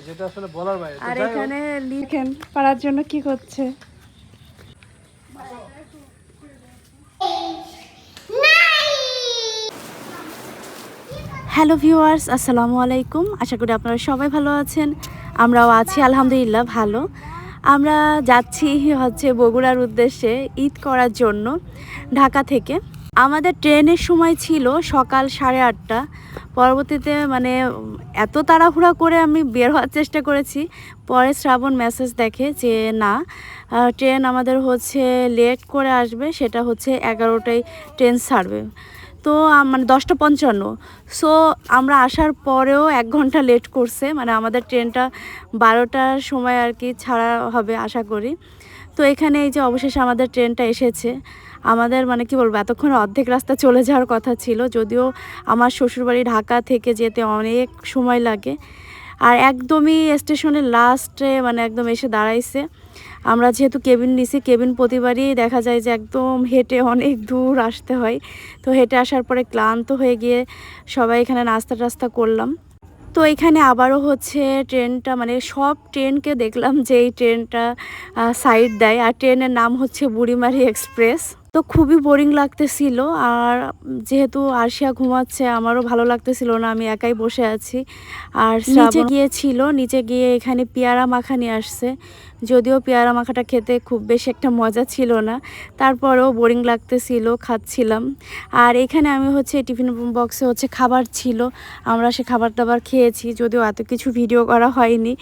যেটা আসলে বলার বাইরে। আর এখানে লিখেন পারার জন্য কি করছে? হ্যালো ভিউয়ার্স, আসসালামু আলাইকুম। আশা করি আপনারা সবাই ভালো আছেন। আমরাও আছি আলহামদুলিল্লাহ ভালো। আমরা যাচ্ছি হচ্ছে বগুড়ার উদ্দেশ্যে ঈদ করার জন্য ঢাকা থেকে। আমাদের ট্রেনের সময় ছিল সকাল 8:30। পরবর্তীতে মানে এত তাড়াহুড়া করে আমি বের হওয়ার চেষ্টা করেছি। পরে শ্রাবণ মেসেজ দেখে যে না, ট্রেন আমাদের হচ্ছে লেট করে আসবে, সেটা হচ্ছে 11টায় ট্রেন ছাড়বে। তো মানে 10:55। সো আমরা আসার পরেও 1 ঘন্টা লেট করছে, মানে আমাদের ট্রেনটা 12টার সময় আর কি ছাড়া হবে আশা করি। তো এখানে এই যে অবশেষে আমাদের ট্রেনটা এসেছে। আমাদের মানে কি বলবো, এতক্ষণ অর্ধেক রাস্তা চলে যাওয়ার কথা ছিল, যদিও আমার শ্বশুরবাড়ি ঢাকা থেকে যেতে অনেক সময় লাগে। আর একদমই স্টেশনের লাস্টে মানে একদম এসে দাঁড়াইছে। আমরা যেহেতু কেবিন নিছি, কেবিন প্রতিবারই দেখা যায় যে একদম হেঁটে অনেক দূর আসতে হয়। তো হেঁটে আসার পরে ক্লান্ত হয়ে গিয়ে সবাই এখানে নাস্তা টাস্তা করলাম। তো এখানে আবারও হচ্ছে ট্রেনটা মানে সব ট্রেনকে দেখলাম যে এই ট্রেনটা সাইড দেয়, আর ট্রেনের নাম হচ্ছে বুড়িমারি এক্সপ্রেস। তো খুবই বোরিং লাগতেছিল, আর যেহেতু আরশিয়া ঘুমাচ্ছে আমারও ভালো লাগতেছিল না, আমি একাই বসে আছি। আর নিচে গিয়েছিল, নিচে গিয়ে এখানে পেয়ারা মাখা নিয়ে আসছে। যদিও পেয়ারা মাখাটা খেতে খুব বেশি একটা মজা ছিল না, তারপরেও বোরিং লাগতেছিল, খাচ্ছিলাম। আর এখানে আমি হচ্ছে টিফিন বক্সে হচ্ছে খাবার ছিল, আমরা সে খাবার দাবার খেয়েছি। যদিও এত কিছু ভিডিও করা হয়নি,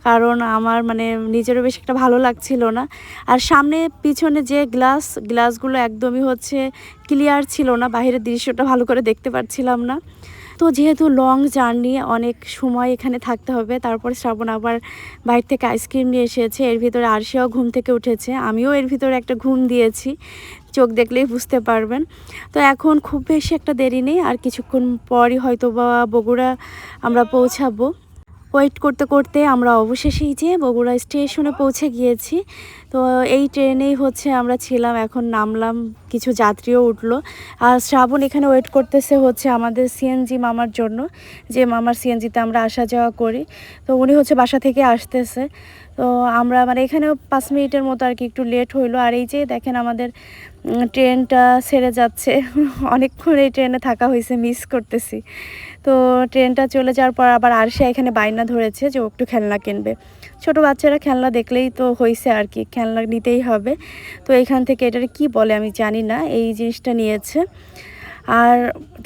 কারণ আমার মানে নিজেরও বেশ একটা ভালো লাগছিল না। আর সামনে পিছনে যে গ্লাসগুলো একদমই হচ্ছে ক্লিয়ার ছিল না, বাইরের দৃশ্যটা ভালো করে দেখতে পাচ্ছিলাম না। তো যেহেতু লং জার্নি, অনেক সময় এখানে থাকতে হবে। তারপর শ্রাবণ আবার বাইরে থেকে আইসক্রিম নিয়ে এসেছে, এর ভিতরে আরশিয়াও ঘুম থেকে উঠেছে, আমিও এর ভিতরে একটা ঘুম দিয়েছি, চোখ দেখলেই বুঝতে পারবেন। তো এখন খুব বেশি একটা দেরি নেই, আর কিছুক্ষণ পরই হয়তো বা বগুড়া আমরা পৌঁছাবো। ওয়েট করতে করতে আমরা অবশেষেই যে বগুড়া স্টেশনে পৌঁছে গিয়েছি। তো এই ট্রেনেই হচ্ছে আমরা ছিলাম, এখন নামলাম, কিছু যাত্রীও উঠলো। আর শ্রাবণ এখানে ওয়েট করতেছে হচ্ছে আমাদের সিএনজি মামার জন্য, যে মামার সিএনজিতে আমরা আসা যাওয়া করি। তো উনি হচ্ছে বাসা থেকে আসতেছে। তো আমরা মানে এখানেও 5 মিনিটের মতো আর কি একটু লেট হইলো। আর এই যে দেখেন আমাদের ট্রেনটা ছেড়ে যাচ্ছে। অনেকক্ষণ এই ট্রেনে থাকা হয়েছে, মিস করতেছি। তো ট্রেনটা চলে যাওয়ার পর আবার আরশিয়া এখানে বায়না ধরেছে যে ও একটু খেলনা কিনবে। ছোট বাচ্চারা খেলনা দেখলেই তো হয়েছে আর কি, খেলনা নিতেই হবে। তো এখান থেকে এটার কি বলে আমি জানি না, এই জিনিসটা নিয়েছে। আর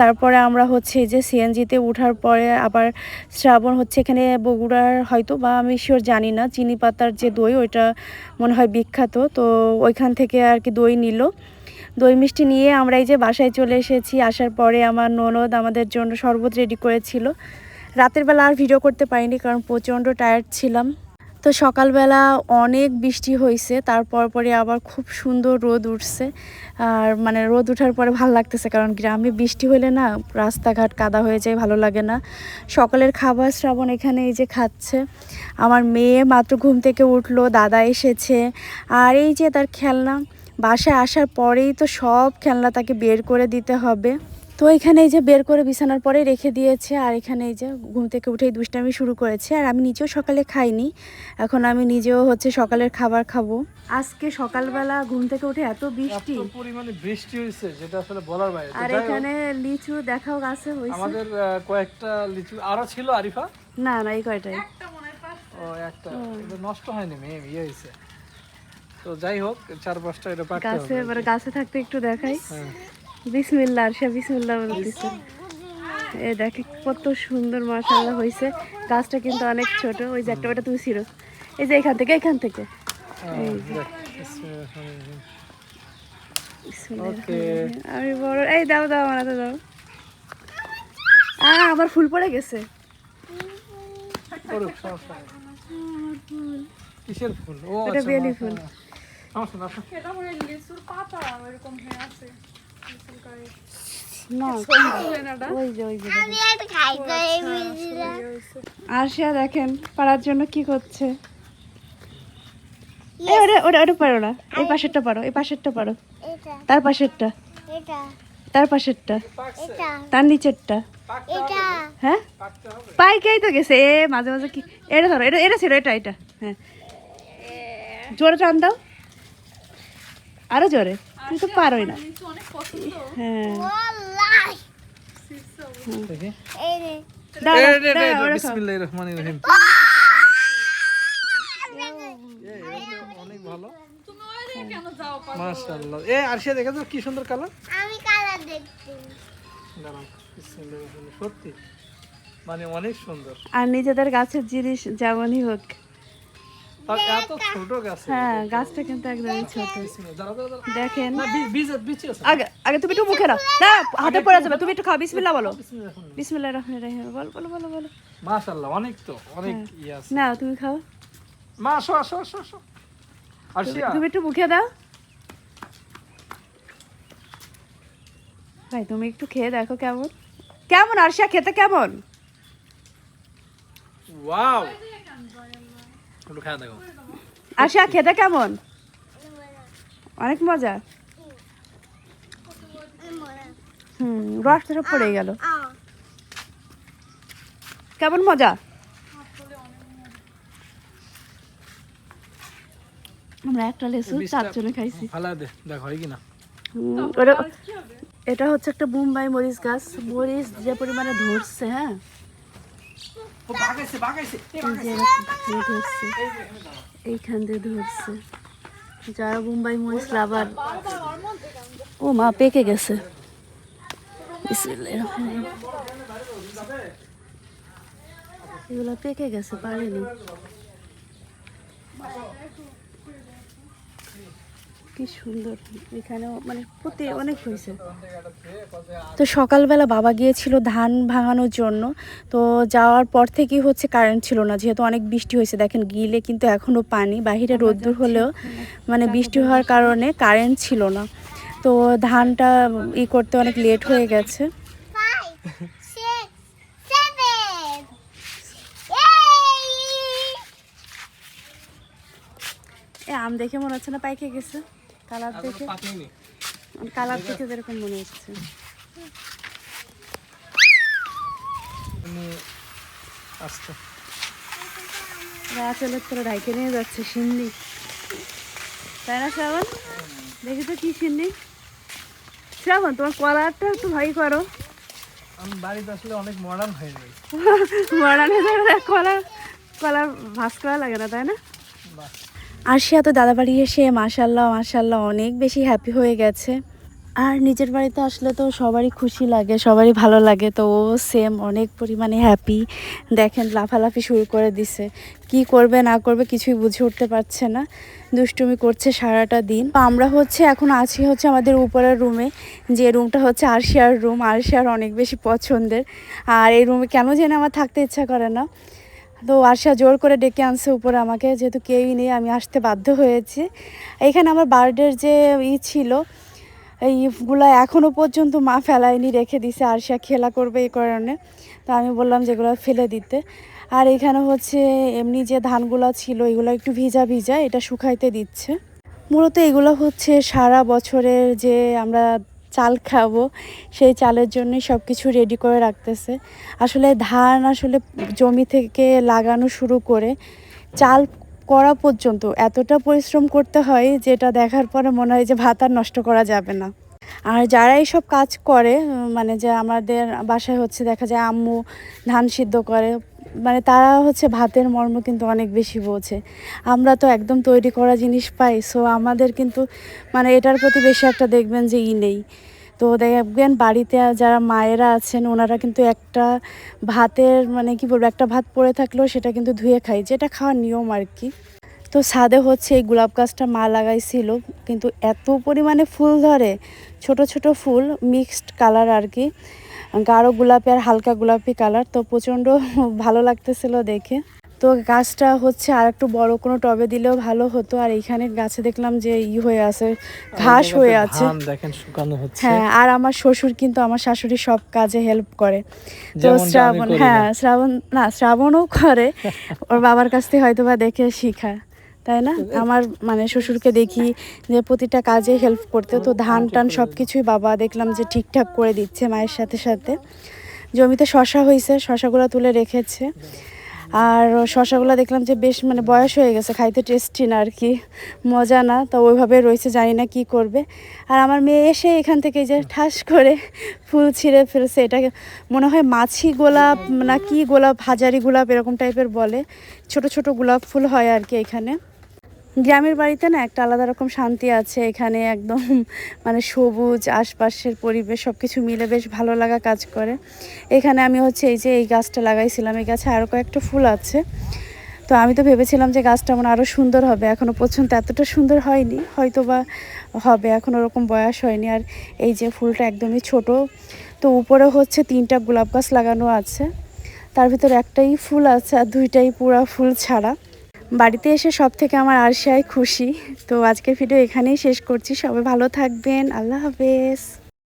তারপরে আমরা হচ্ছে যে সিএনজিতে ওঠার পরে আবার শ্রাবণ হচ্ছে এখানে বগুড়ার হয়তো বা আমি শিওর জানি না, চিনি পাতার যে দই ওইটা মনে হয় বিখ্যাত। তো ওইখান থেকে আর কি দই নিল, দই মিষ্টি নিয়ে আমরা এই যে বাসায় চলে এসেছি। আসার পরে আমার ননদ আমাদের জন্য শরবত রেডি করেছিল। রাতের বেলা আর ভিডিও করতে পারিনি, কারণ প্রচণ্ড টায়ার্ড ছিলাম। তো সকালবেলা অনেক বৃষ্টি হয়েছে, তারপর পরে আবার খুব সুন্দর রোদ উঠছে। আর মানে রোদ ওঠার পরে ভালো লাগতেছে, কারণ গ্রামে বৃষ্টি হলে না রাস্তাঘাট কাদা হয়ে যায়, ভালো লাগে না। সকালের খাবার শ্রাবণ এখানে এই যে খাচ্ছে। আমার মেয়ে মাত্র ঘুম থেকে উঠলো, দাদা এসেছে। আর এই যে তার খেলনা, বাসায় আসার পরেই তো সব খেলনা তাকে বের করে দিতে হবে। তো এখানে এই যে বের করে বিছানার পরে রেখে দিয়েছে। আর এখানে এই যে ঘুম থেকে উঠেই দুষ্টামি শুরু করেছে। আর আমি নিজেও সকালে খাইনি, এখন আমি নিজেও হচ্ছে সকালের খাবার খাবো। আজকে সকালবেলা ঘুম থেকে উঠে এত বৃষ্টি, এত পরিমাণে বৃষ্টি হয়েছে যেটা আসলে বলার বাইরে। আর এখানে লিচু দেখাও গাছে হয়েছে। আমাদের কয়েকটা লিচু আরো ছিল আরিফা। না না, এই কয়টাই। ও একটা, এটা নষ্ট হয়নি, মেয়ে ইয়ে হয়েছে। তো যাই হোক 4-5টা এটা পাকতে হবে। গাছে এবারে গাছে থাকতে একটু দেখাই। বিসমিল্লাহ, সে বিসমিল্লাহ বলতেছে। এ দেখে কত সুন্দর মাশাআল্লাহ হয়েছে। গাছটা কিন্তু অনেক ছোট, ওই যে একটা ওটা তুমি ছিল, এই যে এখান থেকে এই যে আমি বড়, এই দাও দাও আমার হাতে দাও। আবার ফুল পড়ে গেছে। কিসের ফুল? ও এটা আচ্ছা, বেলি ফুল। আরশিয়া দেখেন পারার জন্য কি করছে। ওটা পারো না, এই পাশেরটা পারো, এই পাশেরটা পারো, তার পাশেরটা, তার পাশেরটা, তার নিচেরটা। পাকতে হবে গো, হ্যাঁ পাকতে হবে। পাইকেই তো গেছে এ মাঝে মাঝে কি এটা ধরো এটা ছিল এটা হ্যাঁ জোরে টান দাও আরো জোরে তুমি তো পারোই না হ্যাঁ দেখি দাও, এই দাও, রে, রে, দাও, রে, ওরা খাও। বিসমিল্লাহির রহমানির রহিম। এটা তো অনেক ভালো মাশাআল্লাহ। আরশিয়া দেখো তো কি সুন্দর কালার। আমি কালার দেখছি দাঁড়াও, বিসমিল্লাহির রহমানির, সত্যি মানে অনেক সুন্দর। আর নিজেদের গাছের জিনিস যেমনই হোক আর এত ছোট গাছ। হ্যাঁ গাছটা কিন্তু একদমই ছোট দাঁড়াও, দাঁড়াও, দাঁড়াও। দেখেন না, বীজ আছে। আগে আগে তুমি একটু মুখে দাও না হাতে পড়ে যাবে তুমি একটু খাও বিসমিল্লাহ বলো বিসমিল্লাহির রহমানির রহিম। বিসমিল্লাহির রহমানির রহিম বলো বলো বলো বলো মাশাআল্লাহ, অনেক তো অনেক ইয়ে আছে। না তুমি খাও মা আসো আসো আসো আসো। আরশিয়া তুমি একটু মুখে দাও ভাই তুমি একটু খেয়ে দেখো কেমন কেমন আরশিয়া খেতে কেমন ওয়াও, একটু খাওয়া দেখো। আরশিয়া খেতে কেমন অনেক মজা রসটা সব পড়ে গেল কেমন মজা আমরা একটা লেসু চারজনে খাইছি ফালা দে, দেখ হয় কিনা। এটা হচ্ছে একটা মুম্বাই মরিচ গাছ মরিচ যে পরিমাণে ধরছে হ্যাঁ ও বাগাইছে বাগাইছে। এই যে এরকম ধরছে এইখান দিয়ে ধরছে যারা মুম্বাই মরিচ লাভার ও মা পেকে গেছে বিসমিল্লাহির রহমানির রহিম। এগুলো পেকে গেছে পারেনি কি সুন্দর এখানেও মানে প্রতি অনেক হয়েছে তো সকালবেলা বাবা গিয়েছিল ধান ভাঙানোর জন্য তো যাওয়ার পর থেকেই হচ্ছে কারেন্ট ছিল না যেহেতু অনেক বৃষ্টি হয়েছে দেখেন গিলে কিন্তু এখনও পানি বাহিরে রোদ্দুর হলেও মানে বৃষ্টি হওয়ার কারণে কারেন্ট ছিল না তো ধানটা করতে অনেক লেট হয়ে গেছে 5 6 7 আম দেখে মনে হচ্ছে না পাইকে গেছে কালার দেখে পাকেনি। কালার দেখে যেরকম মনে হচ্ছে তুমি আচ্ছা চলে তোরা ঢাইকে নিয়ে যাচ্ছে সিন্নি তাই না শ্রাবণ দেখি তো কি সিন্নি শ্রাবণ তোমার কলারটা একটু ভাই করো আমি বাড়িতে আসলে অনেক মডার্ন হয়ে যাই। মরানে কলা কলা ভাস করা লাগে না তাই না বাহ, আরশিয়া তো দাদা বাড়ি এসে মাশাল্লাহ মাশাল্লাহ অনেক বেশি হ্যাপি হয়ে গেছে আর নিজের বাড়িতে আসলে তো সবারই খুশি লাগে সবারই ভালো লাগে তো ও সেম অনেক পরিমাণে হ্যাপি দেখেন লাফালাফি শুরু করে দিছে কি করবে না করবে কিছুই বুঝে উঠতে পারছে না দুষ্টুমি করছে সারাটা দিন তো আমরা হচ্ছে এখন আছি হচ্ছে আমাদের উপরের রুমে যে রুমটা হচ্ছে আরশিয়ার রুম আরশিয়ার অনেক বেশি পছন্দের আর এই রুমে কেন যেন আমার থাকতে ইচ্ছা করে না তো আরশিয়া জোর করে ডেকে আনছে উপরে আমাকে যেহেতু কেউই নেই আমি আসতে বাধ্য হয়েছি এখানে আমার বার্থডের যে ছিল এইগুলো এখনও পর্যন্ত মা ফেলায়নি রেখে দিছে আরশিয়া খেলা করবে এই কারণে তো আমি বললাম যেগুলো ফেলে দিতে আর এখানে হচ্ছে এমনি যে ধানগুলো ছিল এগুলো একটু ভিজা ভিজা এটা শুকাইতে দিচ্ছে মূলত এগুলো হচ্ছে সারা বছরের যে আমরা চাল খাবো সেই চালের জন্যই সব কিছু রেডি করে রাখতেছে আসলে ধান আসলে জমি থেকে লাগানো শুরু করে চাল করা পর্যন্ত এতটা পরিশ্রম করতে হয় যেটা দেখার পরে মনে হয় যে ভাত আর নষ্ট করা যাবে না আর যারা এইসব কাজ করে মানে যে আমাদের বাসায় হচ্ছে দেখা যায় আম্মু ধান সিদ্ধ করে মানে তারা হচ্ছে ভাতের মর্ম কিন্তু অনেক বেশি বোঝে আমরা তো একদম তৈরি করা জিনিস পাই সো আমাদের কিন্তু মানে এটার প্রতি বেশি একটা দেখবেন যে নেই তো দেখবেন বাড়িতে যারা মায়েরা আছেন ওনারা কিন্তু একটা ভাতের মানে কি বলবো একটা ভাত পড়ে থাকলেও সেটা কিন্তু ধুয়ে খায় যেটা খাওয়ার নিয়ম আর কি তো ছাদে হচ্ছে এই গোলাপ গাছটা মা লাগাইছিল কিন্তু এত পরিমাণে ফুল ধরে ছোট ছোট ফুল মিক্সড কালার আর কি গাঢ় গোলাপি আর হালকা গোলাপি কালার তো প্রচণ্ড ভালো লাগতেছিল দেখে তো গাছটা হচ্ছে আর একটু বড় কোনো টবে দিলেও ভালো হতো আর এইখানে গাছে দেখলাম যে হয়ে আছে ঘাস হয়ে আছে ধান দেখেন শুকানো হচ্ছে। হ্যাঁ আর আমার শ্বশুর কিন্তু আমার শাশুড়ি সব কাজে হেল্প করে তো যেমনটা আমি শ্রাবণ করি হ্যাঁ না। শ্রাবণও করে ওর বাবার কাছ থেকে হয়তো বা দেখে শিখায় তাই না আমার মানে শ্বশুরকে দেখি যে প্রতিটা কাজে হেল্প করতে তো ধান টান সব কিছুই বাবা দেখলাম যে ঠিকঠাক করে দিচ্ছে মায়ের সাথে সাথে জমিতে শশা হয়েছে, শশাগুলো তুলে রেখেছে। আর শশাগুলো দেখলাম যে বেশ মানে বয়স হয়ে গেছে, খাইতে টেস্টি না আর কি, মজা না, তো ওইভাবে রয়েছে, জানি না কি করবে। আর আমার মেয়ে এসে এখান থেকে যে ঠাস করে ফুল ছিঁড়ে ফেলছে, এটাকে মনে হয় মাছি গোলাপ না কি গোলাপ, হাজারি গোলাপ এরকম টাইপের বলে, ছোট ছোট গোলাপ ফুল হয় আর কি এখানে। গ্রামের বাড়িতে না একটা আলাদা রকম শান্তি আছে, এখানে একদম মানে সবুজ, আশপাশের পরিবেশ সব কিছু মিলে বেশ ভালো লাগা কাজ করে। এখানে আমি হচ্ছে এই যে এই গাছটা লাগাইছিলাম, এই গাছে আরও কয়েকটা ফুল আছে। তো আমি তো ভেবেছিলাম যে গাছটা মানে আরও সুন্দর হবে, এখনও পর্যন্ত এতটা সুন্দর হয়নি, হয়তো বা হবে, এখন ওরকম বয়স হয়নি। আর এই যে ফুলটা একদমই ছোট, তো উপরে হচ্ছে 3টা গোলাপ গাছ লাগানো আছে, তার ভিতরে একটাই ফুল আছে আর 2টাই পুরা ফুল ছাড়া। বাড়িতে এসে সব থেকে আমার আরশাই খুশি। তো আজকের ভিডিও এখানেই শেষ করছি, সবাই ভালো থাকবেন, আল্লাহ হাফেজ।